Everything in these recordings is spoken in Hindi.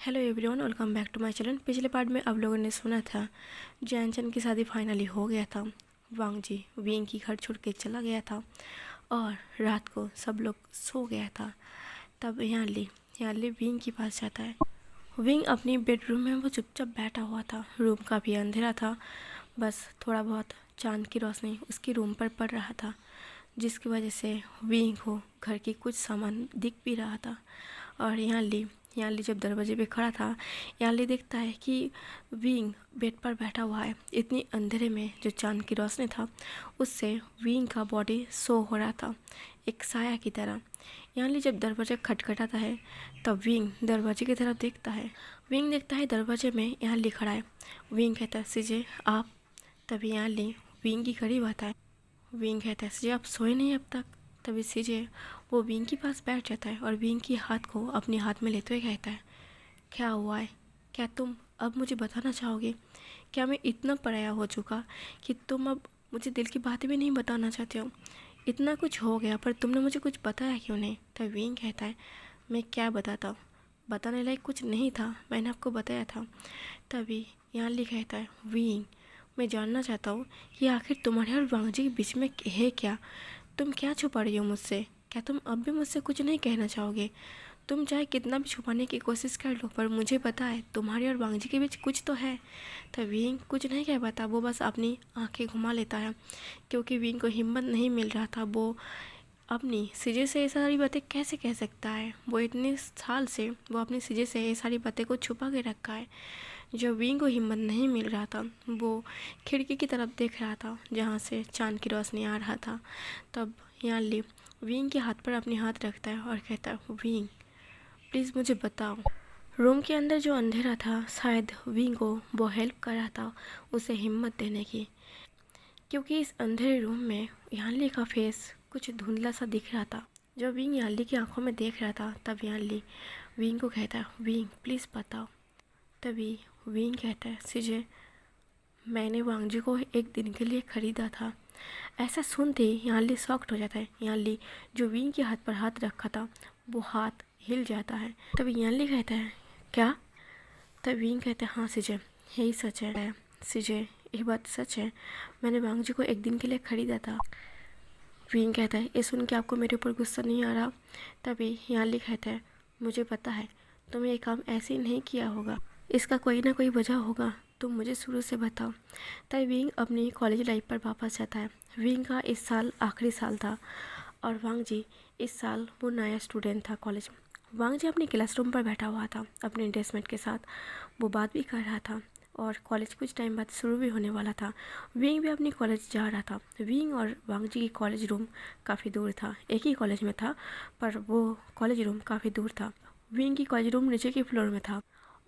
Hello everyone, welcome back to my channel. पिछले पार्ट में आप लोगों ने सुना था जैनचन की शादी फाइनली हो गया था। वांग जी विंग की घर छोड़ के चला गया था और रात को सब लोग सो गया था। तब यानली विंग के पास जाता है। विंग अपनी बेडरूम में वो चुपचाप बैठा हुआ था। रूम काफ़ी अंधेरा था, बस थोड़ा बहुत चांद की रोशनी उसकी रूम पर पड़ रहा था, जिसकी वजह से विंग को घर की कुछ सामान दिख भी रहा था। और यानली जब दरवाजे पे खड़ा था, यानली देखता है कि विंग बेड पर बैठा हुआ है। इतनी अंधेरे में जो चांद की रोशनी था उससे विंग का बॉडी शो हो रहा था, एक साया की तरह। यानली जब दरवाजा खटखटाता है तब विंग दरवाजे की तरफ देखता है। विंग देखता है दरवाजे में यानली खड़ा है। विंग कहता है, सीजे आप। तभी यानली विंग की करीब आता है। विंग कहता है, सीजे आप सोए नहीं अब तक। तभी सीजे वो विंग के पास बैठ जाता है और विंग की हाथ को अपने हाथ में लेते हुए कहता है, क्या हुआ है? क्या तुम अब मुझे बताना चाहोगे? क्या मैं इतना पराया हो चुका कि तुम अब मुझे दिल की बातें भी नहीं बताना चाहते हो? इतना कुछ हो गया पर तुमने मुझे कुछ बताया क्यों नहीं? तब विंग कहता है, मैं क्या बताता हूँ, बताने लायक कुछ नहीं था, मैंने आपको बताया था। तभी यानली कहता है, विंग मैं जानना चाहता हूँ कि आखिर तुम्हारे और वांग जी के बीच में है क्या? तुम क्या छुपा रही हो मुझसे? क्या तुम अब भी मुझसे कुछ नहीं कहना चाहोगे? तुम चाहे कितना भी छुपाने की कोशिश कर लो, पर मुझे पता है तुम्हारे और वांग जी के बीच कुछ तो है। तो विंग कुछ नहीं कह पाता, वो बस अपनी आंखें घुमा लेता है, क्योंकि विंग को हिम्मत नहीं मिल रहा था। वो अपनी सिजे से ये सारी बातें कैसे कह सकता है? वो इतने साल से वो अपनी सिजे से ये सारी बातें को छुपा के रखा है। जब विंग को हिम्मत नहीं मिल रहा था, वो खिड़की की तरफ देख रहा था जहाँ से चांद की रोशनी आ रहा था। तब यानली विंग के हाथ पर अपने हाथ रखता है और कहता है, विंग प्लीज़ मुझे बताओ। रूम के अंदर जो अंधेरा था, शायद विंग को वो हेल्प कर रहा था उसे हिम्मत देने की, क्योंकि इस अंधेरे रूम में यानली का फेस कुछ धुंधला सा दिख रहा था। जब विंग यानली की आंखों में देख रहा था तब यानली विंग को कहता है, विंग प्लीज़ बताओ। तभी विंग कहता है, सीजे मैंने वांग जी को एक दिन के लिए ख़रीदा था। ऐसा सुनते ही यानली शॉक्ड हो जाता है। यानली जो विंग के हाथ पर हाथ रखा था वो हाथ हिल जाता है। तभी यानली कहता है, क्या? तब विंग कहता है, हाँ सीजे यही सच है। सीजे ये बात सच है, मैंने वांग जी को एक दिन के लिए ख़रीदा था। विंग कहता है, ये सुन के आपको मेरे ऊपर गुस्सा नहीं आ रहा? तभी यानली कहता है, मुझे पता है तुमने ये काम ऐसे ही नहीं किया होगा, इसका कोई ना कोई वजह होगा, तुम मुझे शुरू से बताओ। तब विंग अपनी कॉलेज लाइफ पर वापस जाता है। विंग का इस साल आखिरी साल था और वांग जी इस साल वो नया स्टूडेंट था कॉलेज में। वांग जी अपने क्लासरूम पर बैठा हुआ था अपने डेस्कमेट के साथ, वो बात भी कर रहा था और कॉलेज कुछ टाइम बाद शुरू भी होने वाला था। विंग भी अपनी कॉलेज जा रहा था। विंग और वांग जी की कॉलेज रूम काफ़ी दूर था, एक ही कॉलेज में था पर वो कॉलेज रूम काफ़ी दूर था। विंग की कॉलेज रूम नीचे के फ्लोर में था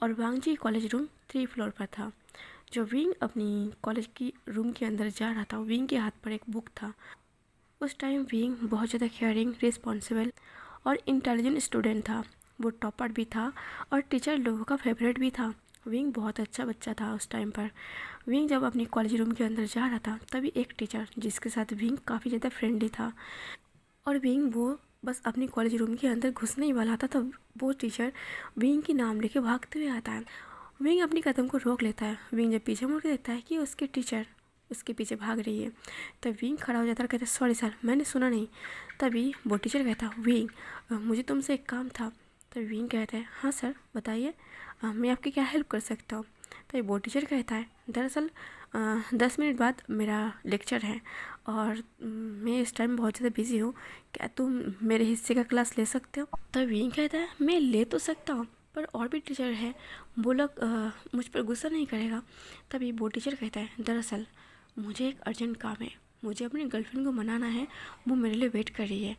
और वांग जी कॉलेज रूम 3 फ्लोर पर था। जो विंग अपनी कॉलेज की रूम के अंदर जा रहा था, विंग के हाथ पर एक बुक था। उस टाइम विंग बहुत ज़्यादा केयरिंग, रिस्पॉन्सिबल और इंटेलिजेंट स्टूडेंट था। वो टॉपर भी था और टीचर लोगों का फेवरेट भी था। विंग बहुत अच्छा बच्चा था उस टाइम पर। विंग जब अपनी कॉलेज रूम के अंदर जा रहा था तभी एक टीचर जिसके साथ विंग काफ़ी ज़्यादा फ्रेंडली था और विंग वो बस अपनी कॉलेज रूम के अंदर घुसने ही वाला था तब वो टीचर विंग की नाम लेके भागते हुए आता है। विंग अपनी कदम को रोक लेता है। विंग जब पीछे मुड़ के देखता है कि उसकी टीचर उसके पीछे भाग रही है, तब विंग खड़ा हो जाता है और कहता है, सॉरी सर मैंने सुना नहीं। तभी वो टीचर कहता है, विंग मुझे तुमसे एक काम था। तब विंग कहता है, हाँ सर बताइए, मैं आपकी क्या हेल्प कर सकता हूँ? तभी वो टीचर कहता है, दरअसल 10 मिनट बाद मेरा लेक्चर है और मैं इस टाइम बहुत ज़्यादा बिज़ी हूँ, क्या तुम मेरे हिस्से का क्लास ले सकते हो? तब विंग कहता है, मैं ले तो सकता हूँ पर और भी टीचर है, वो लोग मुझ पर गुस्सा नहीं करेगा। तभी वो टीचर कहता है, दरअसल मुझे एक अर्जेंट काम है, मुझे अपनी गर्लफ्रेंड को मनाना है, वो मेरे लिए वेट कर रही है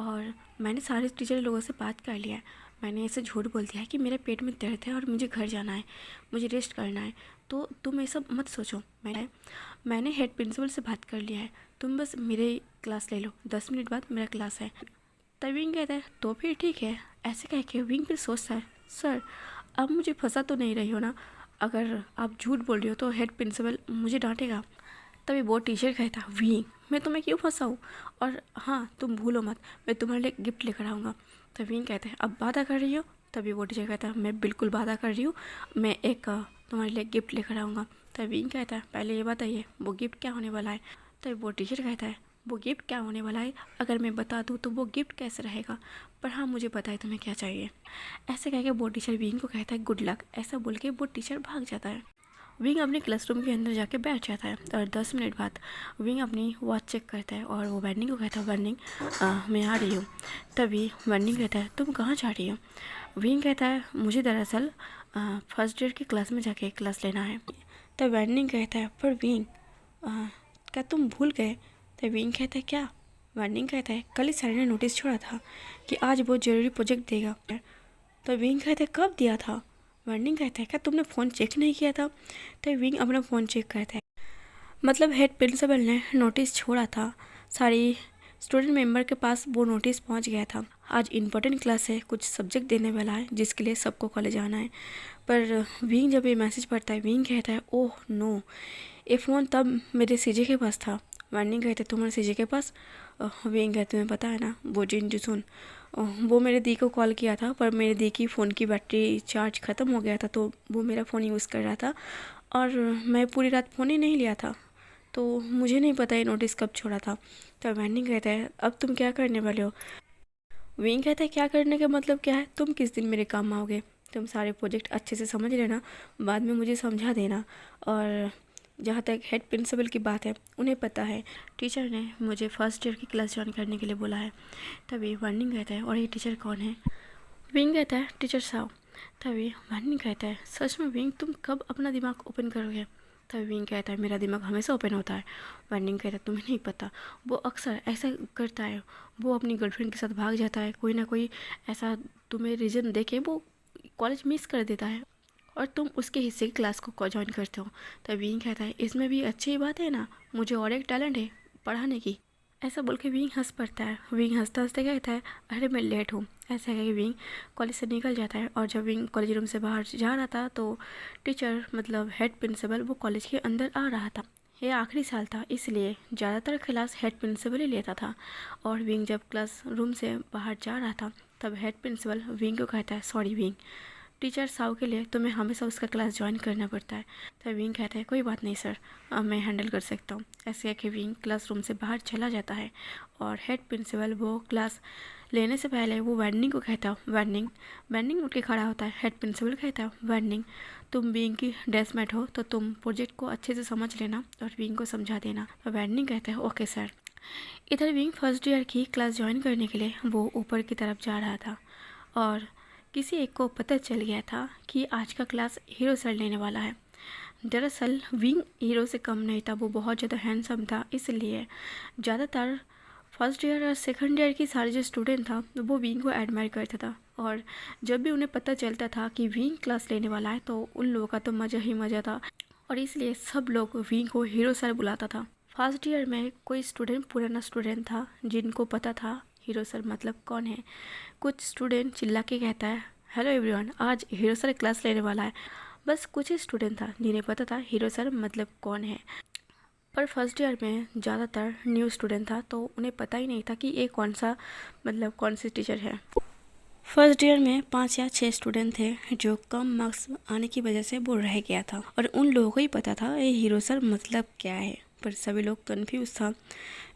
और मैंने सारे टीचर लोगों से बात कर लिया है। मैंने ऐसे झूठ बोल दिया है कि मेरे पेट में दर्द है और मुझे घर जाना है, मुझे रेस्ट करना है, तो तुम ये सब मत सोचो। मैंने हेड प्रिंसिपल से बात कर लिया है, तुम बस मेरे क्लास ले लो, 10 मिनट बाद मेरा क्लास है। तब विंग कहता है, तो फिर ठीक है। ऐसे कह के विंग फिर सोचता है, सर अब मुझे फंसा तो नहीं रही हो ना? अगर आप झूठ बोल रही हो तो हेड प्रिंसिपल मुझे डांटेगा। तभी वो टीचर कहता, विंग मैं तुम्हें क्यों फंसाऊँ? और हाँ तुम भूलो मत, मैं तुम्हारे लिए गिफ्ट लेकर आऊँगा। तब विंग कहते हैं, अब वादा कर रही हो? तभी वो टीचर कहता है मैं बिल्कुल वादा कर रही हूँ, मैं एक तुम्हारे लिए गिफ्ट लेकर आऊँगा। तभी विंग कहता है पहले ये बताइए वो गिफ्ट क्या होने वाला है। तभी वो टीचर कहता है वो गिफ्ट क्या होने वाला है, अगर मैं बता दूँ तो वो गिफ्ट कैसे रहेगा, पर हाँ मुझे पता है तुम्हें क्या चाहिए। ऐसे कह के वो टीचर विंग को कहता है गुड लक। ऐसा बोल के वो टीचर भाग जाता है। विंग अपने क्लासरूम के अंदर जाके बैठ जाता है और 10 मिनट बाद विंग अपनी वॉच चेक करता है और वो वार्निंग को कहता है वार्निंग मैं आ रही हूँ। तभी वार्निंग कहता है तुम कहाँ जा रही हो। विंग कहता है मुझे दरअसल फर्स्ट ईयर की क्लास में जाके क्लास लेना है। तब वार्निंग कहता है पर विंग क्या तुम भूल गए। तब विंग कहता है क्या। वार्निंग कहता है कल ही सर ने नोटिस छोड़ा था कि आज वो जरूरी प्रोजेक्ट देगा। तो विंग कहता है कब दिया था। वार्निंग कहता है क्या तुमने फ़ोन चेक नहीं किया था। तो विंग अपना फ़ोन चेक करता है, मतलब हेड प्रिंसिपल ने नोटिस छोड़ा था, सारी स्टूडेंट मेंबर के पास वो नोटिस पहुंच गया था। आज इम्पोर्टेंट क्लास है, कुछ सब्जेक्ट देने वाला है जिसके लिए सबको कॉलेज आना है। पर विंग जब ये मैसेज पढ़ता है विंग कहता है ओह नो, ये फ़ोन तब मेरे सीजे के पास था। वार्निंग कहते हैं तुम्हारे सीजे के पास। विंग कहते तुम्हें पता है ना वो जिन सुन वो मेरे दी को कॉल किया था, पर मेरे दी की फ़ोन की बैटरी चार्ज ख़त्म हो गया था तो वो मेरा फ़ोन यूज़ कर रहा था और मैं पूरी रात फ़ोन ही नहीं लिया था, तो मुझे नहीं पता ये नोटिस कब छोड़ा था। तो वार्निंग कहता है अब तुम क्या करने वाले हो। विंग कहता है क्या करने का मतलब क्या है, तुम किस दिन मेरे काम आओगे। तुम सारे प्रोजेक्ट अच्छे से समझ लेना, बाद में मुझे समझा देना। और जहाँ तक हेड प्रिंसिपल की बात है उन्हें पता है टीचर ने मुझे फर्स्ट ईयर की क्लास ज्वाइन करने के लिए बोला है। तभी वार्निंग कहता है और ये टीचर कौन है। विंग कहता है टीचर साहब। तभी वार्निंग कहता है सच में विंग तुम कब अपना दिमाग ओपन करोगे। तभी विंग कहता है मेरा दिमाग हमेशा ओपन होता है। वार्निंग कहता है तुम्हें नहीं पता, वो अक्सर ऐसा करता है, वो अपनी गर्लफ्रेंड के साथ भाग जाता है, कोई ना कोई ऐसा तुम्हें रीज़न देके वो कॉलेज मिस कर देता है और तुम उसके हिस्से की क्लास को ज्वाइन करते हो। तब विंग कहता है इसमें भी अच्छी बात है ना, मुझे और एक टैलेंट है पढ़ाने की। ऐसा बोल के विंग हंस पड़ता है। विंग हंसते हंसते कहता है अरे मैं लेट हूँ। ऐसा कह के विंग कॉलेज से निकल जाता है और जब विंग कॉलेज रूम से बाहर जा रहा था तो टीचर मतलब हेड प्रिंसिपल वो कॉलेज के अंदर आ रहा था। ये आखिरी साल था इसलिए ज़्यादातर क्लास हेड प्रिंसिपल ही लेता था और विंग जब क्लास रूम से बाहर जा रहा था तब हेड प्रिंसिपल विंग को कहता है सॉरी विंग, टीचर साव के लिए तुम्हें हमेशा उसका क्लास ज्वाइन करना पड़ता है। तो विंग कहता है कोई बात नहीं सर, अब मैं हैंडल कर सकता हूँ। ऐसे कह के विंग क्लासरूम से बाहर चला जाता है और हेड प्रिंसिपल वो क्लास लेने से पहले वो वार्निंग को कहता है वार्निंग। वार्निंग उठ के खड़ा होता है। हेड प्रिंसिपल कहता है वार्निंग तुम विंग की ड्रेसमेट हो तो तुम प्रोजेक्ट को अच्छे से समझ लेना और विंग को समझा देना। तो वार्निंग कहता है ओके सर। इधर विंग फर्स्ट ईयर की क्लास ज्वाइन करने के लिए वो ऊपर की तरफ जा रहा था और किसी एक को पता चल गया था कि आज का क्लास हीरो सर लेने वाला है। दरअसल विंग हीरो से कम नहीं था, वो बहुत ज़्यादा हैंडसम था, इसलिए ज़्यादातर फर्स्ट ईयर और सेकंड ईयर की सारे जो स्टूडेंट था वो विंग को एडमायर करता था और जब भी उन्हें पता चलता था कि विंग क्लास लेने वाला है तो उन लोगों का तो मज़ा ही मज़ा था और इसलिए सब लोग विंग को हीरो सर बुलाता था। फर्स्ट ईयर में कोई स्टूडेंट पुराना स्टूडेंट था जिनको पता था हीरो सर मतलब कौन है। कुछ स्टूडेंट चिल्ला के कहता है हेलो एवरीवन, आज हीरो सर क्लास लेने वाला है। बस कुछ ही स्टूडेंट था जिन्हें पता था हीरो सर मतलब कौन है, पर फर्स्ट ईयर में ज़्यादातर न्यू स्टूडेंट था तो उन्हें पता ही नहीं था कि ये कौन सी टीचर है। फर्स्ट ईयर में 5 या 6 स्टूडेंट थे जो कम मार्क्स आने की वजह से वो रह गया था और उन लोगों को ही पता था ये हीरो सर मतलब क्या है, पर सभी लोग कन्फ्यूज था।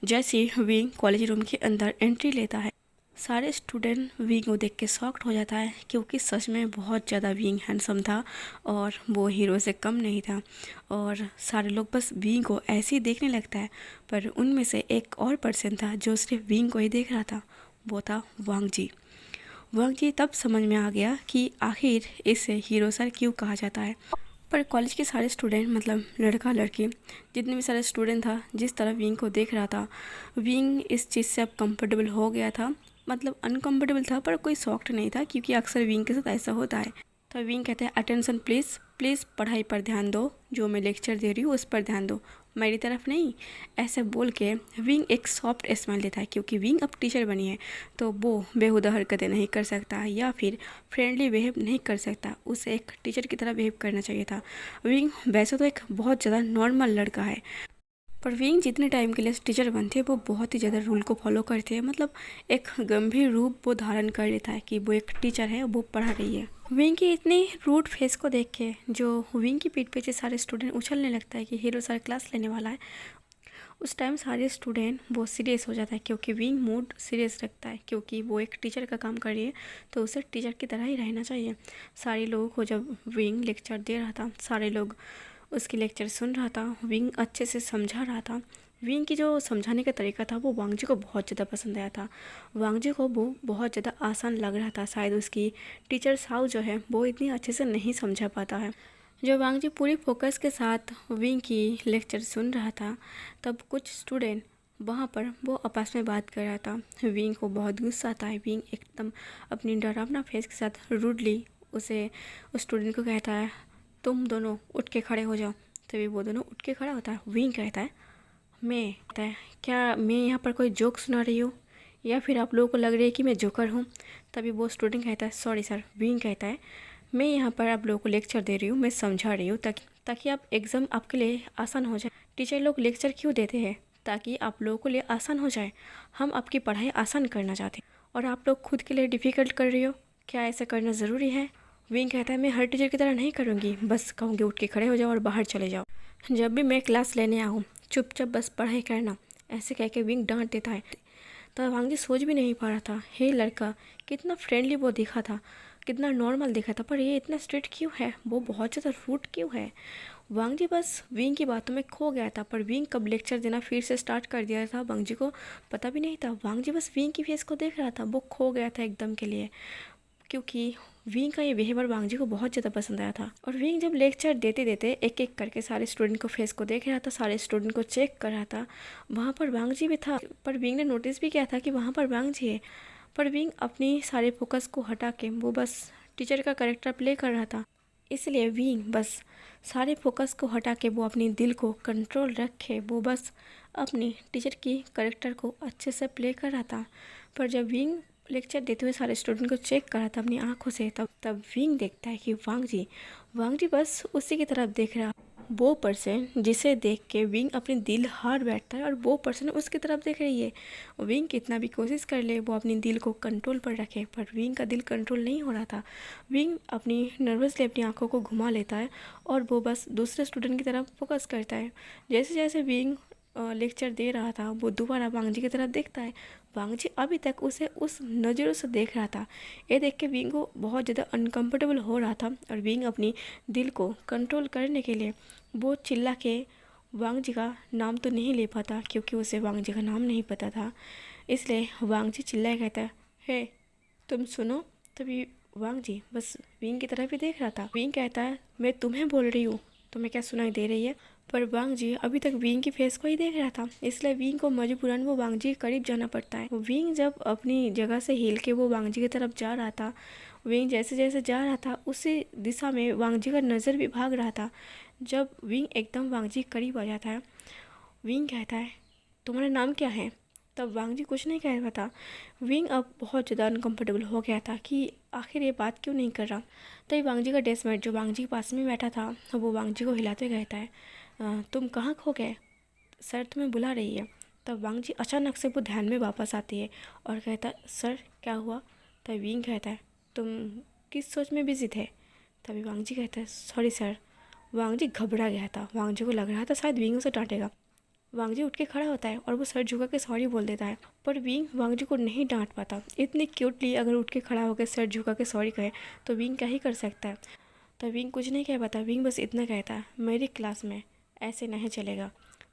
जैसे विंग कॉलेज रूम के अंदर एंट्री लेता है सारे स्टूडेंट विंग को देख के शॉक्ड हो जाता है क्योंकि सच में बहुत ज़्यादा विंग हैंडसम था और वो हीरो से कम नहीं था और सारे लोग बस विंग को ऐसे ही देखने लगता है। पर उनमें से एक और पर्सन था जो सिर्फ विंग को ही देख रहा था, वो था वांग जी। वांग जी तब समझ में आ गया कि आखिर इसे हीरो सर क्यों कहा जाता है। पर कॉलेज के सारे स्टूडेंट मतलब लड़का लड़की जितने भी सारे स्टूडेंट था जिस तरह विंग को देख रहा था, विंग इस चीज़ से अब कंफर्टेबल हो गया था, मतलब अनकंफर्टेबल था पर कोई शॉक्ड नहीं था क्योंकि अक्सर विंग के साथ ऐसा होता है। तो विंग कहते हैं अटेंशन प्लीज़ प्लीज़, पढ़ाई पर ध्यान दो, जो मैं लेक्चर दे रही हूँ उस पर ध्यान दो, मेरी तरफ नहीं। ऐसे बोल के विंग एक सॉफ्ट स्माइल देता है क्योंकि विंग अब टीचर बनी है तो वो बेहुदा हरकतें नहीं कर सकता या फिर फ्रेंडली बिहेव नहीं कर सकता, उसे एक टीचर की तरह बिहेव करना चाहिए था। विंग वैसे तो एक बहुत ज़्यादा नॉर्मल लड़का है पर विंग जितने टाइम के लिए टीचर बनते हैं वो बहुत ही ज़्यादा रूल को फॉलो करते हैं, मतलब एक गंभीर रूप वो धारण कर लेता है कि वो एक टीचर है, वो पढ़ा रही है। विंग की इतनी रूड फेस को देख के जो विंग की पीठ पीछे सारे स्टूडेंट उछलने लगता है कि हीरो सर क्लास लेने वाला है, उस टाइम सारे स्टूडेंट बहुत सीरियस हो जाता है, क्योंकि विंग मूड सीरियस रखता है, क्योंकि वो एक टीचर का काम कर रही है तो उसे टीचर की तरह ही रहना चाहिए। सारे लोगों को जब विंग लेक्चर दे रहा था, सारे लोग उसकी लेक्चर सुन रहा था, विंग अच्छे से समझा रहा था। विंग की जो समझाने का तरीका था वो वांग जी को बहुत ज़्यादा पसंद आया था। वांग जी को वो बहुत ज़्यादा आसान लग रहा था। शायद उसकी टीचर साउ जो है वो इतनी अच्छे से नहीं समझा पाता है। जब वांग जी पूरी फोकस के साथ विंग की लेक्चर सुन रहा था, तब कुछ स्टूडेंट वहाँ पर वो आपस में बात कर रहा था। विंग को बहुत गुस्सा आता है। विंग एकदम अपनी डरावना फेस के साथ रूडली उस स्टूडेंट को कहता है, तुम दोनों उठ के खड़े हो जाओ। तभी वो दोनों उठ के खड़ा होता है। विंग कहता है, मैं कहता है, क्या मैं यहाँ पर कोई जोक सुना रही हूँ या फिर आप लोगों को लग रही है कि मैं जोकर हूँ? तभी वो स्टूडेंट कहता है, सॉरी सर। विंग कहता है, मैं यहाँ पर आप लोगों को लेक्चर दे रही हूँ, मैं समझा रही हूँ ताकि आप एग्ज़ाम आपके लिए आसान हो जाए। टीचर लोग लेक्चर क्यों देते हैं? ताकि आप लोगों के लिए आसान हो जाए। हम आपकी पढ़ाई आसान करना चाहते हैं और आप लोग खुद के लिए डिफ़िकल्ट कर रही हो। क्या ऐसा करना ज़रूरी है? विंग कहता है, मैं हर टीचर की तरह नहीं करूँगी, बस कहूँगी उठ के खड़े हो जाओ और बाहर चले जाओ। जब भी मैं क्लास लेने आऊँ चुपचाप बस पढ़ाई करना, ऐसे कह के विंग डांट देता है। तब वांग जी सोच भी नहीं पा रहा था, हे लड़का कितना फ्रेंडली वो दिखा था, कितना नॉर्मल दिखा था, पर ये इतना स्ट्रिक्ट क्यों है, वो बहुत ज़्यादा रूड क्यों है। वांग जी बस विंग की बातों में खो गया था। पर विंग कब लेक्चर देना फिर से स्टार्ट कर दिया था वांग जी को पता भी नहीं था। वांग जी बस विंग की फेस को देख रहा था, वो खो गया था एकदम के लिए, क्योंकि विंग का ये बिहेवियर वांग जी को बहुत ज़्यादा पसंद आया था। और विंग जब लेक्चर देते देते एक एक करके सारे स्टूडेंट को फेस को देख रहा था, सारे स्टूडेंट को चेक कर रहा था। वहाँ पर वांग जी भी था, पर विंग ने नोटिस भी किया था कि वहाँ पर वांग जी है। पर विंग अपनी सारे फोकस को हटा के वो बस टीचर का कैरेक्टर प्ले कर रहा था। इसलिए विंग बस सारे फोकस को हटा के वो अपनी दिल को कंट्रोल रखे, वो बस अपनी टीचर की कैरेक्टर को अच्छे से प्ले कर रहा था। पर जब विंग लेक्चर देते हुए सारे स्टूडेंट को चेक करा था अपनी आंखों से, तब विंग देखता है कि वांग जी बस उसी की तरफ देख रहा, वो पर्सन जिसे देख के विंग अपनी दिल हार बैठता है और वो पर्सन उसकी तरफ देख रही है। विंग कितना भी कोशिश कर ले वो अपनी दिल को कंट्रोल पर रखे, पर विंग का दिल कंट्रोल नहीं हो रहा था। विंग अपनी नर्वसली अपनी आंखों को घुमा लेता है और वो बस दूसरे स्टूडेंट की तरफ फोकस करता है। जैसे जैसे विंग लेक्चर दे रहा था वो दोबारा वांग जी की तरफ देखता है। वांग जी अभी तक उसे उस नज़रों से देख रहा था। ये देख के विंग को बहुत ज़्यादा अनकंफर्टेबल हो रहा था और विंग अपनी दिल को कंट्रोल करने के लिए वो चिल्ला के वांग जी का नाम तो नहीं ले पाता, क्योंकि उसे वांग जी का नाम नहीं पता था। इसलिए वांग जी चिल्लाए कहता है, हे तुम सुनो। तभी वांग जी बस विंग की तरफ ही देख रहा था। विंग कहता है, मैं तुम्हें बोल रही हूँ, तुम्हें क्या सुनाई दे रही है? पर वांग जी अभी तक विंग की फेस को ही देख रहा था, इसलिए विंग को मजबूरन वो वांग जी के करीब जाना पड़ता है। विंग जब अपनी जगह से हिल के वो वांग जी की तरफ जा रहा था, विंग जैसे जैसे जा रहा था उसी दिशा में वांग जी का नज़र भी भाग रहा था। जब विंग एकदम वांग जी के करीब आ जाता है, विंग कहता है, तुम्हारा नाम क्या है? तब वांग जी कुछ नहीं कह रहा था। विंग अब बहुत ज़्यादा अनकम्फर्टेबल हो गया था कि आखिर ये बात क्यों नहीं कर रहा। तभी वांग जी का डेस्कमेट जो वांग जी के पास में बैठा था वो वांग जी को हिलाते कहता है, तुम कहाँ खो गए? सर तुम्हें बुला रही है। तब वांग जी अचानक से वो ध्यान में वापस आती है और कहता है, सर क्या हुआ? तब विंग कहता है, तुम किस सोच में बिजी थे? तभी वांग जी कहता है, सॉरी सर। वांग जी घबरा गया था। वांग जी को लग रहा था शायद विंग उसे डांटेगा। वांग जी उठ के खड़ा होता है और वो सर झुका के सॉरी बोल देता है, पर विंग वांग जी को नहीं डांट पाता। इतनी क्यूटली अगर उठ के खड़ा होकर सर झुका के सॉरी कहे तो विंग क्या ही कर सकता है। तो विंग कुछ नहीं कह पाता। विंग बस इतना कहता है, मेरी क्लास में ऐसे नहीं चलेगा,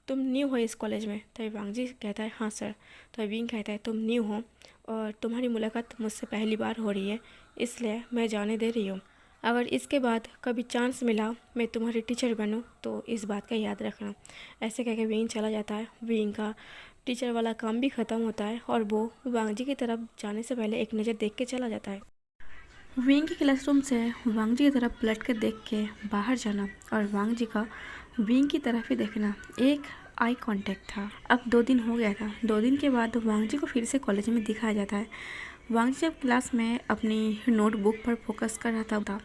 तुम न्यू हो इस कॉलेज में? तभी वांग जी कहता है, हाँ सर। तो विंग कहता है, तुम न्यू हो और तुम्हारी मुलाकात मुझसे पहली बार हो रही है, इसलिए मैं जाने दे रही हूँ। अगर इसके बाद कभी चांस मिला मैं तुम्हारी टीचर बनूँ तो इस बात का याद रखना। ऐसे कह के विंग चला जाता है। विंग का टीचर वाला काम भी ख़त्म होता है और वो वांग जी की तरफ जाने से पहले एक नज़र देख के चला जाता है। विंग के क्लासरूम से वांग जी की तरफ पलट कर देख के बाहर जाना और वांग जी का विंग की तरफ ही देखना, एक आई कांटेक्ट था। अब 2 दिन हो गया था। 2 दिन के बाद वांग जी को फिर से कॉलेज में दिखाया जाता है। वांग जी जब क्लास में अपनी नोटबुक पर फोकस कर रहा था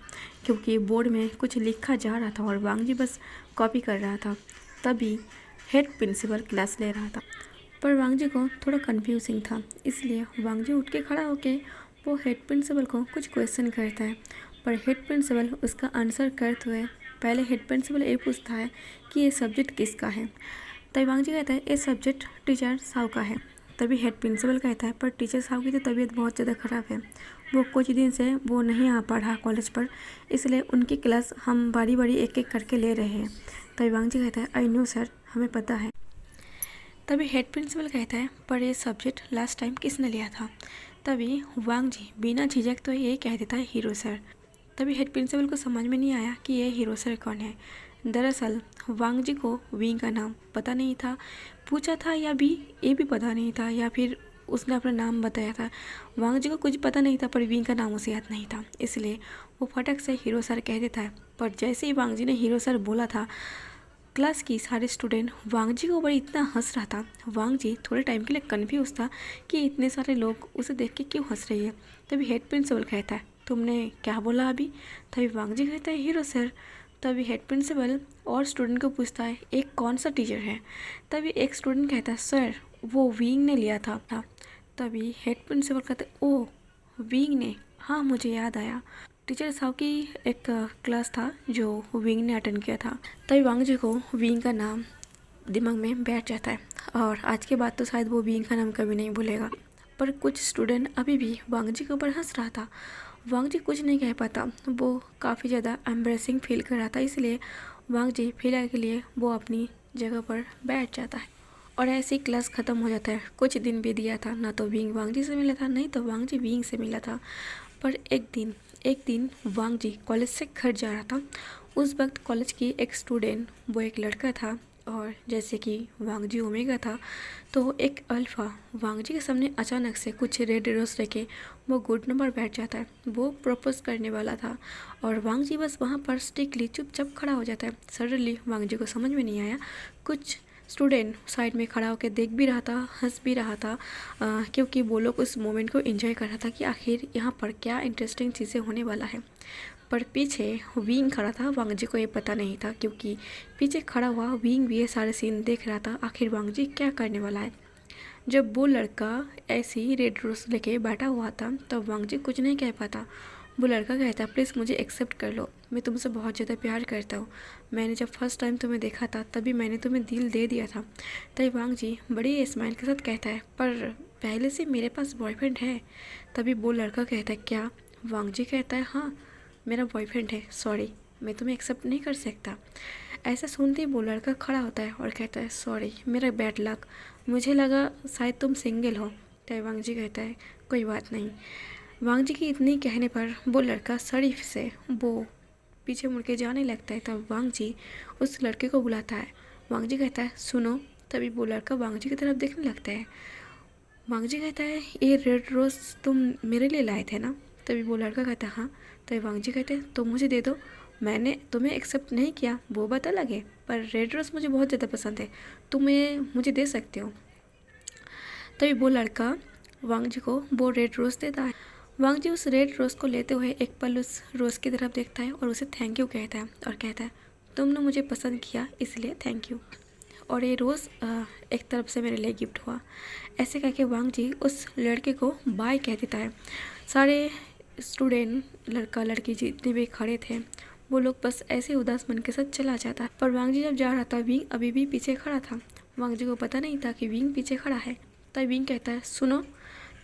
क्योंकि बोर्ड में कुछ लिखा जा रहा था और वांग जी बस कॉपी कर रहा था, तभी हेड प्रिंसिपल क्लास ले रहा था। पर वांग जी को थोड़ा कंफ्यूजिंग था, इसलिए वांग जी उठ के खड़ा होके वो हेड प्रिंसिपल को कुछ क्वेश्चन करता है। पर हेड प्रिंसिपल उसका आंसर करते हुए पहले हेड प्रिंसिपल ये पूछता है कि ये सब्जेक्ट किसका है। तभी वांग जी कहता है ये सब्जेक्ट टीचर साहू का है। तभी हेड प्रिंसिपल कहता है पर टीचर साहब की तो तबीयत बहुत ज़्यादा ख़राब है, वो कुछ दिन से वो नहीं आ पढ़ा कॉलेज पर, इसलिए उनकी क्लास हम बारी बारी एक एक करके ले रहे हैं। तभी वांग जी कहता है आई नो सर, हमें पता है। तभी हेड प्रिंसिपल कहता है पर ये सब्जेक्ट लास्ट टाइम किसने लिया था। तभी वांग जी बिना झिझक तो ये कह देता है हीरो सर। तभी हेड प्रिंसिपल को समझ में नहीं आया कि ये हीरो सर कौन है। दरअसल वांग जी को विंग का नाम पता नहीं था, पूछा था या भी ये भी पता नहीं था, या फिर उसने अपना नाम बताया था। वांग जी को कुछ पता नहीं था पर विंग का नाम उसे याद नहीं था, इसलिए वो फटक से हीरो सर कह देता है। पर जैसे ही वांग जी ने हीरो सर बोला था, क्लास की सारे स्टूडेंट वांग जी के ऊपर इतना हंस रहा था। वांग जी थोड़े टाइम के लिए कन्फ्यूज था कि इतने सारे लोग उसे देख के क्यों हंस रही है। तभी हेड प्रिंसिपल कहता है तुमने क्या बोला अभी। तभी वांग जी कहता है हीरो सर। तभी हेड प्रिंसिपल और स्टूडेंट को पूछता है एक कौन सा टीचर है। तभी एक स्टूडेंट कहता है सर वो विंग ने लिया था। तभी हेड प्रिंसिपल कहते ओ विंग ने, हाँ मुझे याद आया, टीचर साहब की एक क्लास था जो विंग ने अटेंड किया था। तभी वांग जी को विंग का नाम दिमाग में बैठ जाता है और आज के बाद तो शायद वो विंग का नाम कभी नहीं भूलेगा। पर कुछ स्टूडेंट अभी भी वांग जी के ऊपर हंस रहा था। वांग जी कुछ नहीं कह पाता, वो काफ़ी ज़्यादा एम्बरेसिंग फील कर रहा था, इसलिए वांग जी फिलहाल के लिए वो अपनी जगह पर बैठ जाता है। और ऐसे ही क्लास ख़त्म हो जाता है। कुछ दिन भी दिया था, ना तो विंग वांग जी से मिला था, नहीं तो वांग जी विंग से मिला था। पर एक दिन वांग जी कॉलेज से घर जा रहा था। उस वक्त कॉलेज की एक स्टूडेंट, वो एक लड़का था, और जैसे कि वांग जी ओमेगा था तो एक अल्फ़ा वांग जी के सामने अचानक से कुछ रेड रोज लेके वो घुटनों पर बैठ जाता है। वो प्रपोज करने वाला था और वांग जी बस वहाँ पर स्टिकली चुपचाप खड़ा हो जाता है। सडनली वांग जी को समझ में नहीं आया, कुछ स्टूडेंट साइड में खड़ा होकर देख भी रहा था, हंस भी रहा था, क्योंकि वो लोग उस मोमेंट को एंजॉय कर रहा था कि आखिर यहाँ पर क्या इंटरेस्टिंग चीज़ें होने वाला है। पर पीछे विंग खड़ा था, वांग जी को ये पता नहीं था, क्योंकि पीछे खड़ा हुआ विंग भी ये सारे सीन देख रहा था आखिर वांग जी क्या करने वाला है। जब वो लड़का ऐसे ही रेड रोज लेके बैठा हुआ था तब वांग जी कुछ नहीं कह पाता। वो लड़का कहता प्लीज़ मुझे एक्सेप्ट कर लो, मैं तुमसे बहुत ज़्यादा प्यार करता हूँ, मैंने जब फर्स्ट टाइम तुम्हें देखा था तभी मैंने तुम्हें दिल दे दिया था। तभी वांग जी बड़ी स्माइल के साथ कहता है पर पहले से मेरे पास बॉयफ्रेंड है। तभी वो लड़का कहता है क्या। वांग जी कहता है हाँ मेरा बॉयफ्रेंड है, सॉरी मैं तुम्हें एक्सेप्ट नहीं कर सकता। ऐसा सुनते ही वो लड़का खड़ा होता है और कहता है सॉरी मेरा बैड लक, मुझे लगा शायद तुम सिंगल हो। तभी वांग जी कहता है कोई बात नहीं। वांग जी की इतनी कहने पर वो लड़का शरीफ से वो पीछे मुड़ के जाने लगता है। तब वांग जी उस लड़के को बुलाता है। वांग जी कहता है सुनो। तभी वो लड़का वांग जी की तरफ देखने लगता है। वांग जी कहता है ये रेड रोज़ तुम मेरे लिए लाए थे ना। तभी वो लड़का कहता है हाँ। तभी वांग जी कहते हैं तो मुझे दे दो, मैंने तुम्हें एक्सेप्ट नहीं किया वो बात अलग है, पर रेड रोज़ मुझे बहुत ज़्यादा पसंद है, तुम्हें मुझे दे सकते हो। तभी वो लड़का वांग जी को वो रेड रोज़ देता है। वांग जी उस रेड रोज़ को लेते हुए एक पल उस रोज़ की तरफ देखता है और उसे थैंक यू कहता है और कहता है तुमने मुझे पसंद किया इसलिए थैंक यू, और ये रोज़ एक तरफ से मेरे लिए गिफ्ट हुआ। ऐसे कहके वांग जी उस लड़के को बाय कह देता है। सारे स्टूडेंट लड़का लड़की जितने भी खड़े थे वो लोग बस ऐसे उदास मन के साथ चला जाता है। पर वांग जी जब जा रहा था विंग अभी भी पीछे खड़ा था। वांग जी को पता नहीं था कि विंग पीछे खड़ा है। तब विंग कहता है सुनो।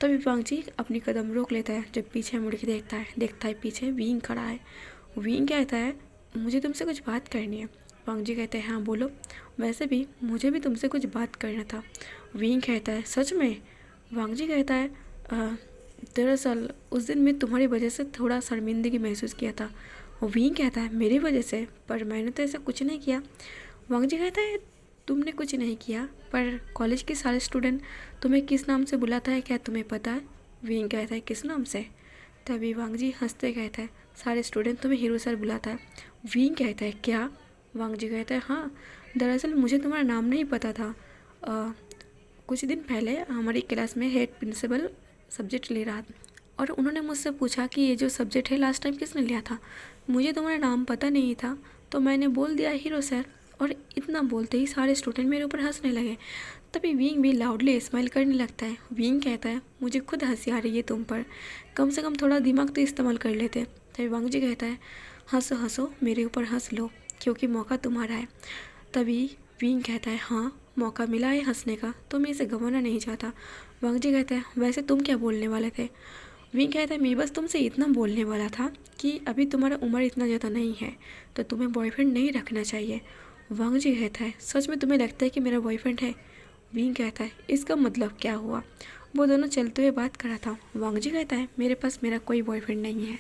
तभी वांग जी अपनी कदम रोक लेता है। जब पीछे मुड़ के देखता है पीछे विंग खड़ा है। विंग कहता है मुझे तुमसे कुछ बात करनी है। वांग जी कहते हैं हाँ बोलो, वैसे भी मुझे भी तुमसे कुछ बात करना था। विंग कहता है सच में। वांग जी कहता है दरअसल उस दिन मैं तुम्हारी वजह से थोड़ा शर्मिंदगी महसूस किया था। विंग कहता है मेरी वजह से, पर मैंने तो ऐसा कुछ नहीं किया। वांग जी कहता है तुमने कुछ नहीं किया, पर कॉलेज के सारे स्टूडेंट तुम्हें किस नाम से बुलाता है क्या तुम्हें पता है। विंग कहता है किस नाम से। तभी वांग जी हंसते कहता है सारे स्टूडेंट तुम्हें हीरो सर बुलाता है। विंग कहता है क्या। वांग जी कहता है हाँ दरअसल मुझे तुम्हारा नाम नहीं पता था। कुछ दिन पहले हमारी क्लास में हेड प्रिंसिपल सब्जेक्ट ले रहा था और उन्होंने मुझसे पूछा कि ये जो सब्जेक्ट है लास्ट टाइम किसने लिया था। मुझे तुम्हारा नाम पता नहीं था तो मैंने बोल दिया हीरो सर, और इतना बोलते ही सारे स्टूडेंट मेरे ऊपर हंसने लगे। तभी विंग भी लाउडली स्माइल करने लगता है। विंग कहता है मुझे खुद हंसी आ रही है तुम पर, कम से कम थोड़ा दिमाग तो इस्तेमाल कर लेते। तभी वांग जी कहता है हंसो हंसो, मेरे ऊपर हंस लो क्योंकि मौका तुम्हारा है। तभी विंग कहता है हाँ, मौका मिला है हंसने का तो मैं इसे गंवाना नहीं चाहता। वांग जी कहता है वैसे तुम क्या बोलने वाले थे? विंग कहता है मैं बस तुमसे इतना बोलने वाला था कि अभी तुम्हारा उम्र इतना ज़्यादा नहीं है तो तुम्हें बॉयफ्रेंड नहीं रखना चाहिए। वांग जी कहता है सच में तुम्हें लगता है कि मेरा बॉयफ्रेंड है? विंग कहता है इसका मतलब क्या हुआ? वो दोनों चलते हुए बात कर रहा था। वांग जी कहता है मेरे पास मेरा कोई बॉयफ्रेंड नहीं है,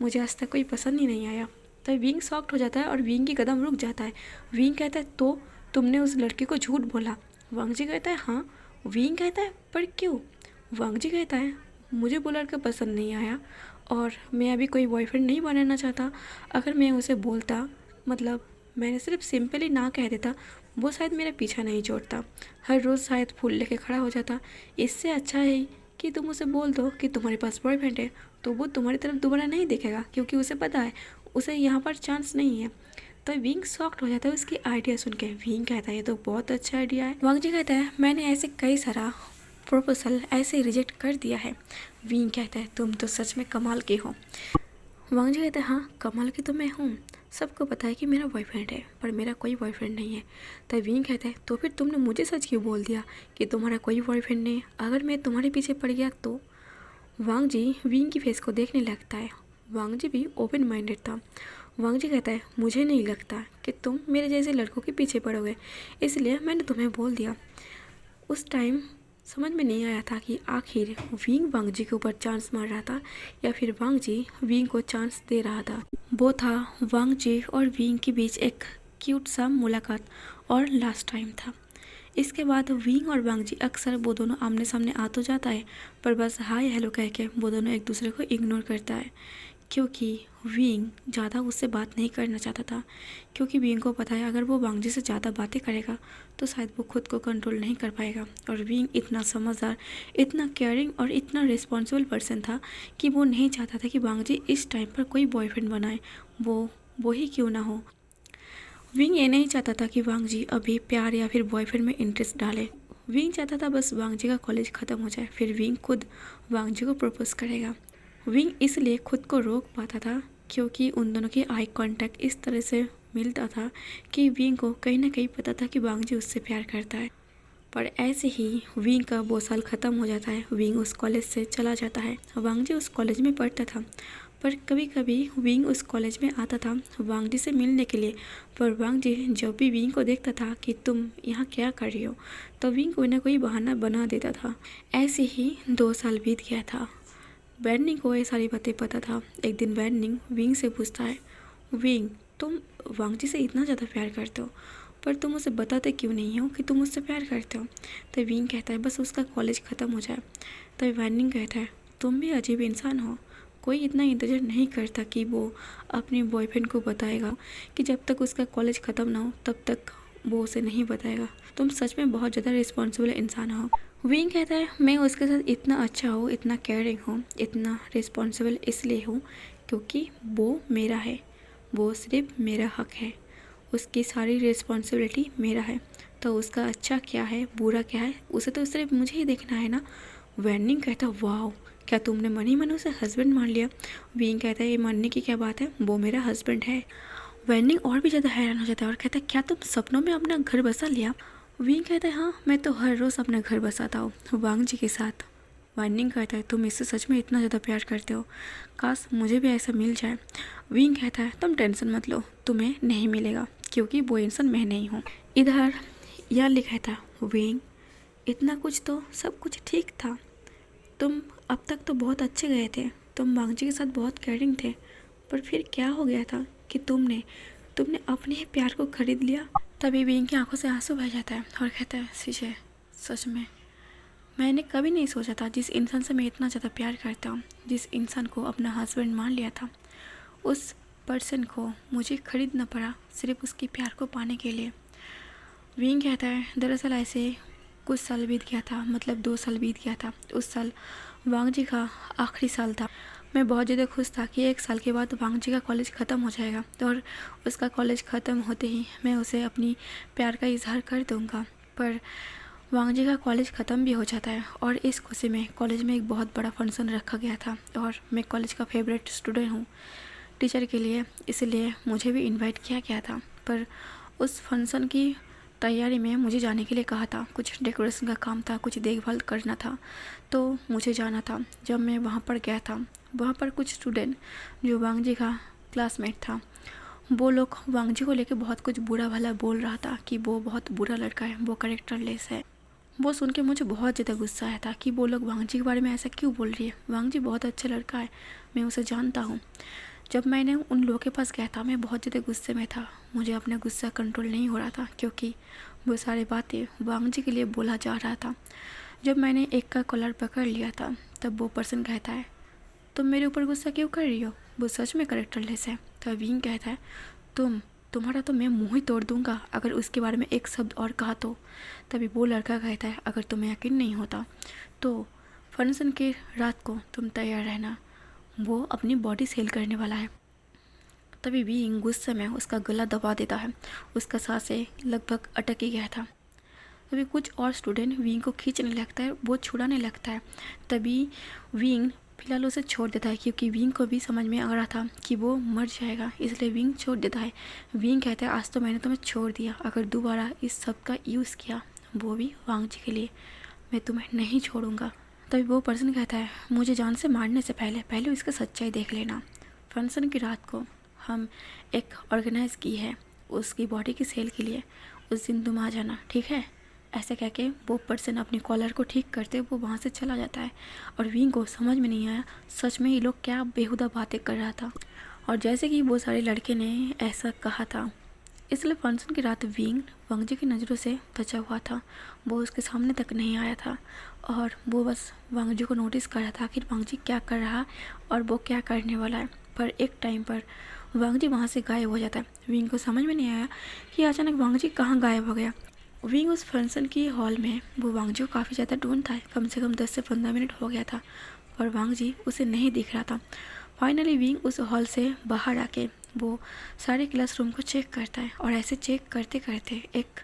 मुझे आज तक कोई पसंद ही नहीं आया। तो विंग शॉक्ड हो जाता है और विंग की कदम रुक जाता है। विंग कहता है तो तुमने उस लड़के को झूठ बोला? वांग जी कहता है हाँ। विंग कहता है पर क्यों? वांग जी कहता है मुझे वो लड़का पसंद नहीं आया और मैं अभी कोई बॉयफ्रेंड नहीं बनाना चाहता। अगर मैं उसे बोलता, मतलब मैंने सिर्फ सिंपली ना कह देता, वो शायद मेरा पीछा नहीं छोड़ता, हर रोज़ शायद फूल लेके खड़ा हो जाता। इससे अच्छा है कि तुम उसे बोल दो कि तुम्हारे पास बॉयफ्रेंड है, तो वो तुम्हारी तरफ दोबारा नहीं देखेगा क्योंकि उसे पता है उसे यहाँ पर चांस नहीं है। तो विंग शॉक्ड हो जाता है उसकी आइडिया सुन के। विंग कहता है ये तो बहुत अच्छा आइडिया है। वांग जी कहता है मैंने ऐसे कई सारा प्रपोजल ऐसे रिजेक्ट कर दिया है। विंग कहता है तुम तो सच में कमाल के हो। वांग जी कहते हैं हाँ, कमाल की तो मैं हूँ, सबको पता है कि मेरा बॉयफ्रेंड है पर मेरा कोई बॉयफ्रेंड नहीं है। तब विंग कहता है तो फिर तुमने मुझे सच क्यों बोल दिया कि तुम्हारा कोई बॉयफ्रेंड नहीं है? अगर मैं तुम्हारे पीछे पड़ गया तो? वांग जी विंग की फेस को देखने लगता है। वांग जी भी ओपन माइंडेड था। वांग जी कहता है मुझे नहीं लगता कि तुम मेरे जैसे लड़कों के पीछे पड़ोगे, इसलिए मैंने तुम्हें बोल दिया। उस टाइम समझ में नहीं आया था कि आखिर विंग वांग जी के ऊपर चांस मार रहा था या फिर वांग जी विंग को चांस दे रहा था। वो था वांग जी और विंग के बीच एक क्यूट सा मुलाकात और लास्ट टाइम था। इसके बाद विंग और वांग जी अक्सर वो दोनों आमने सामने आ तो जाता है पर बस हाय हेलो कह के वो दोनों एक दूसरे को इग्नोर करता है क्योंकि विंग ज़्यादा उससे बात नहीं करना चाहता था, क्योंकि विंग को पता है अगर वो वांग जी से ज़्यादा बातें करेगा तो शायद वो खुद को कंट्रोल नहीं कर पाएगा। और विंग इतना समझदार, इतना केयरिंग और इतना रिस्पॉन्सिबल पर्सन था कि वो नहीं चाहता था कि वांग जी इस टाइम पर कोई बॉयफ्रेंड बनाए, वो ही क्यों ना हो। विंग ये नहीं चाहता था कि वांग जी अभी प्यार या फिर बॉयफ्रेंड में इंटरेस्ट डाले। विंग चाहता था बस वांग जी का कॉलेज ख़त्म हो जाए, फिर विंग खुद वांग जी को प्रपोज करेगा। विंग इसलिए खुद को रोक पाता था क्योंकि उन दोनों की आई कांटेक्ट इस तरह से मिलता था कि विंग को कहीं ना कहीं पता था कि वांग जी उससे प्यार करता है। पर ऐसे ही विंग का वो साल ख़त्म हो जाता है, विंग उस कॉलेज से चला जाता है। वांग जी उस कॉलेज में पढ़ता था पर कभी कभी विंग उस कॉलेज में आता था वांग जी से मिलने के लिए। पर वांग जी जब भी विंग को देखता था कि तुम यहाँ क्या कर रही हो, तो विंग कोई ना कोई बहाना बना देता था। ऐसे ही 2 साल बीत गया था। वैनिंग को ये सारी बातें पता था। एक दिन वैनिंग विंग से पूछता है विंग तुम वांग जी से इतना ज़्यादा प्यार करते हो पर तुम उसे बताते क्यों नहीं हो कि तुम उससे प्यार करते हो? तो विंग कहता है बस उसका कॉलेज ख़त्म हो जाए। तो वैनिंग कहता है तुम भी अजीब इंसान हो, कोई इतना इंतज़ार नहीं करता कि वो अपने बॉयफ्रेंड को बताएगा कि जब तक उसका कॉलेज ख़त्म ना हो तब तक वो उसे नहीं बताएगा। तुम सच में बहुत ज़्यादा रिस्पॉन्सिबल इंसान हो। विंग कहता है मैं उसके साथ इतना अच्छा हूँ, इतना केयरिंग हूँ, इतना रिस्पॉन्सिबल इसलिए हूँ क्योंकि वो मेरा है, वो सिर्फ मेरा हक है, उसकी सारी रिस्पॉन्सिबिलिटी मेरा है। तो उसका अच्छा क्या है बुरा क्या है उसे तो सिर्फ मुझे ही देखना है ना। वैनिंग कहता वाह, क्या तुमने मन ही मन उसे हस्बैंड मान लिया? विंग कहता है ये मानने की क्या बात है, वो मेरा हस्बैंड है। वैनिंग और भी ज़्यादा हैरान हो जाता है और कहता है क्या तुम सपनों में अपना घर बसा लिया? विंग कहता है हाँ, मैं तो हर रोज़ अपना घर बसाता हूँ वांग जी के साथ। वैनिंग कहता है तुम इससे सच में इतना ज़्यादा प्यार करते हो, काश मुझे भी ऐसा मिल जाए। विंग कहता है तुम टेंशन मत लो, तुम्हें नहीं मिलेगा क्योंकि वो इंसान मैं नहीं हूँ। इधर यह लिखा था विंग इतना कुछ तो सब कुछ ठीक था, तुम अब तक तो बहुत अच्छे गए थे, तुम वांग जी के साथ बहुत केयरिंग थे, पर फिर क्या हो गया था कि तुमने अपने ही प्यार को खरीद लिया? तभी विंग की आंखों से आंसू बह जाता है और कहता है सीजे सच में मैंने कभी नहीं सोचा था जिस इंसान से मैं इतना ज़्यादा प्यार करता हूँ, जिस इंसान को अपना हस्बैंड मान लिया था, उस पर्सन को मुझे खरीदना पड़ा सिर्फ उसके प्यार को पाने के लिए। विंग कहता है दरअसल ऐसे कुछ साल बीत गया था, मतलब 2 साल बीत गया था। उस साल वांग जी का आखिरी साल था। मैं बहुत ज़्यादा खुश था कि 1 साल के बाद वांग जी का कॉलेज ख़त्म हो जाएगा और उसका कॉलेज ख़त्म होते ही मैं उसे अपनी प्यार का इजहार कर दूँगा। पर वांग जी का कॉलेज ख़त्म भी हो जाता है और इस खुशी में कॉलेज में एक बहुत बड़ा फंक्शन रखा गया था और मैं कॉलेज का फेवरेट स्टूडेंट हूँ टीचर के लिए, इसलिए मुझे भी इनवाइट किया गया था। पर उस फंक्शन की तैयारी में मुझे जाने के लिए कहा था, कुछ डेकोरेशन का काम था, कुछ देखभाल करना था, तो मुझे जाना था। जब मैं वहाँ पर गया था, वहाँ पर कुछ स्टूडेंट जो वांग जी का क्लासमेट था, वो लोग वांग जी को लेकर बहुत कुछ बुरा भला बोल रहा था कि वो बहुत बुरा लड़का है, वो कैरेक्टरलेस है। वो सुन के मुझे बहुत ज़्यादा गुस्सा आया था कि वो लोग वांग जी के बारे में ऐसा क्यों बोल रही है। वांग जी बहुत अच्छा लड़का है, मैं उसे जानता हूँ। जब मैंने उन लोगों के पास गया था, मैं बहुत ज़्यादा गुस्से में था। मुझे अपना गुस्सा कंट्रोल नहीं हो रहा था क्योंकि वो सारी बातें वांग जी के लिए बोला जा रहा था। जब मैंने एक का कॉलर पकड़ लिया था, तब वो पर्सन कहता है, तुम मेरे ऊपर गुस्सा क्यों कर रही हो, वो सच में कैरेक्टरलेस है। तो विंग कहता है, तुम्हारा तो मैं मुँह ही तोड़ दूंगा अगर उसके बारे में एक शब्द और कहा तो। तभी वो लड़का कहता है, अगर तुम्हें यकीन नहीं होता तो फंक्शन की रात को तुम तैयार रहना, वो अपनी बॉडी सेल करने वाला है। तभी विंग गुस्से में उसका गला दबा देता है, उसका सांसें लगभग अटक ही गया था। तभी कुछ और स्टूडेंट विंग को खींचने लगता है, वो छुड़ाने लगता है। तभी विंग फिलहाल उसे छोड़ देता है क्योंकि विंग को भी समझ में आ रहा था कि वो मर जाएगा, इसलिए विंग छोड़ देता है। विंग कहता है, आज तो मैंने तुम्हें छोड़ दिया, अगर दोबारा इस सब का यूज़ किया, वो भी वांग जी के लिए, मैं तुम्हें नहीं छोड़ूंगा। तभी वो पर्सन कहता है, मुझे जान से मारने से पहले उसकी सच्चाई देख लेना। फंक्शन की रात को हम एक ऑर्गेनाइज़ की है उसकी बॉडी की सेल के लिए, उस दिन तुम आ जाना, ठीक है। ऐसे कह के वो पर्सन अपनी कॉलर को ठीक करते वो वहाँ से चला जाता है और विंग को समझ में नहीं आया सच में ये लोग क्या बेहुदा बातें कर रहा था। और जैसे कि वो सारे लड़के ने ऐसा कहा था, इसलिए फंक्शन की रात विंग वांग जी की नज़रों से बचा हुआ था। वो उसके सामने तक नहीं आया था और वो बस वांग जी को नोटिस कर रहा था आखिर वांग जी क्या कर रहा और वो क्या करने वाला है। पर एक टाइम पर वांग जी वहाँ से गायब हो जाता है। विंग को समझ में नहीं आया कि अचानक वांग जी कहाँ गायब हो गया। विंग उस फंक्शन की हॉल में, वो वांग जी को काफ़ी ज़्यादा ढूंढता है, कम से कम 10 से 15 मिनट हो गया था, पर वांग जी उसे नहीं दिख रहा था। फाइनली विंग उस हॉल से बाहर आके वो सारे क्लासरूम को चेक करता है और ऐसे चेक करते करते एक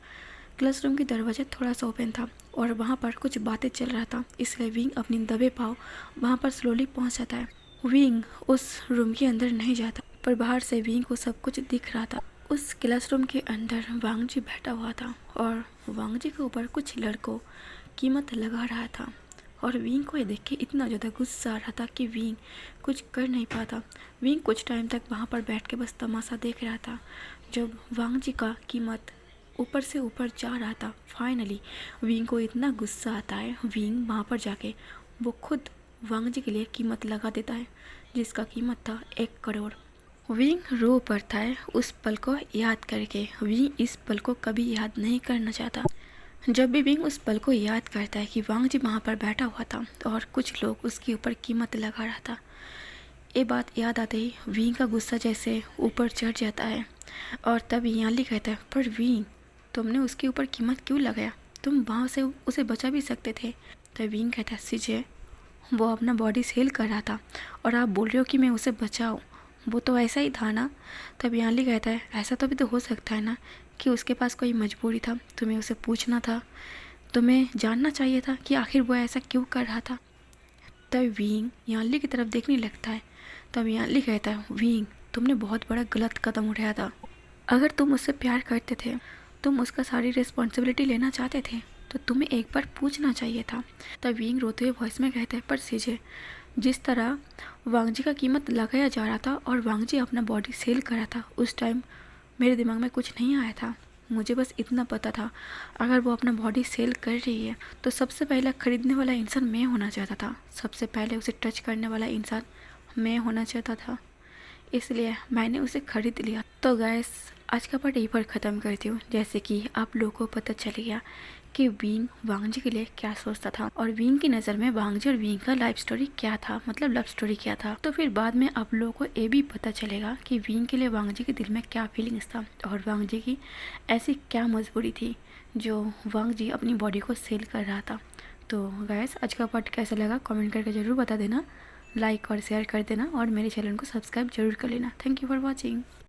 क्लासरूम की दरवाज़ा थोड़ा सा ओपन था और वहाँ पर कुछ बातें चल रहा था, इसलिए विंग अपनी दबे पाँव वहाँ पर स्लोली पहुँच जाता है। विंग उस रूम के अंदर नहीं जाता, पर बाहर से विंग को सब कुछ दिख रहा था। उस क्लासरूम के अंदर वांग जी बैठा हुआ था और वांग जी के ऊपर कुछ लड़कों कीमत लगा रहा था और विंग को ये देख के इतना ज़्यादा गुस्सा आ रहा था कि विंग कुछ कर नहीं पाता। विंग कुछ टाइम तक वहाँ पर बैठ के बस तमाशा देख रहा था। जब वांग जी का कीमत ऊपर से ऊपर जा रहा था, फाइनली विंग को इतना गुस्सा आता है, विंग वहाँ पर जाके वो खुद वांग जी के लिए कीमत लगा देता है, जिसका कीमत था 1 करोड़। विंग रो पड़ता है उस पल को याद करके। विंग इस पल को कभी याद नहीं करना चाहता। जब भी विंग उस पल को याद करता है कि वांग जी वहाँ पर बैठा हुआ था और कुछ लोग उसके ऊपर कीमत लगा रहा था, ये बात याद आते ही विंग का गुस्सा जैसे ऊपर चढ़ जाता है। और तब याली कहता है, पर विंग तुमने उसके ऊपर कीमत क्यों लगाया, तुम वहाँ से उसे बचा भी सकते थे। तब विंग कहता है, सीजे वो अपना बॉडी सेल कर रहा था और आप बोल रहे हो कि मैं उसे बचाऊँ, वो तो ऐसा ही था ना। तब याली कहता है, ऐसा तो भी तो हो सकता है ना कि उसके पास कोई मजबूरी था, तुम्हें उसे पूछना था, तुम्हें जानना चाहिए था कि आखिर वो ऐसा क्यों कर रहा था। तब विंग याली की तरफ देखने लगता है। तब याली कहता है, विंग तुमने बहुत बड़ा गलत कदम उठाया था। अगर तुम उससे प्यार करते थे, तुम उसका सारी रिस्पॉन्सिबिलिटी लेना चाहते थे, तो तुम्हें एक बार पूछना चाहिए था। तब विंग रोते हुए वॉइस में कहता है, पर सीजे जिस तरह वांग जी का कीमत लगाया जा रहा था और वांग जी अपना बॉडी सेल कर रहा था, उस टाइम मेरे दिमाग में कुछ नहीं आया था। मुझे बस इतना पता था, अगर वो अपना बॉडी सेल कर रही है तो सबसे पहला खरीदने वाला इंसान मैं होना चाहता था, सबसे पहले उसे टच करने वाला इंसान मैं होना चाहता था, इसलिए मैंने उसे खरीद लिया। तो गाइस आज का पार्ट यहीं पर ख़त्म करती हूँ। जैसे कि आप लोगों को पता चल गया कि विंग वांग जी के लिए क्या सोचता था और विंग की नज़र में वांग जी और विंग का लाइफ स्टोरी क्या था, मतलब लव स्टोरी क्या था। तो फिर बाद में आप लोगों को ये भी पता चलेगा कि विंग के लिए वांग जी के दिल में क्या फीलिंग्स था और वांग जी की ऐसी क्या मजबूरी थी जो वांग जी अपनी बॉडी को सेल कर रहा था। तो गाइस आज का पार्ट कैसा लगा कमेंट करके ज़रूर बता देना। लाइक और शेयर कर देना और मेरे चैनल को सब्सक्राइब जरूर कर लेना। Thank you for watching.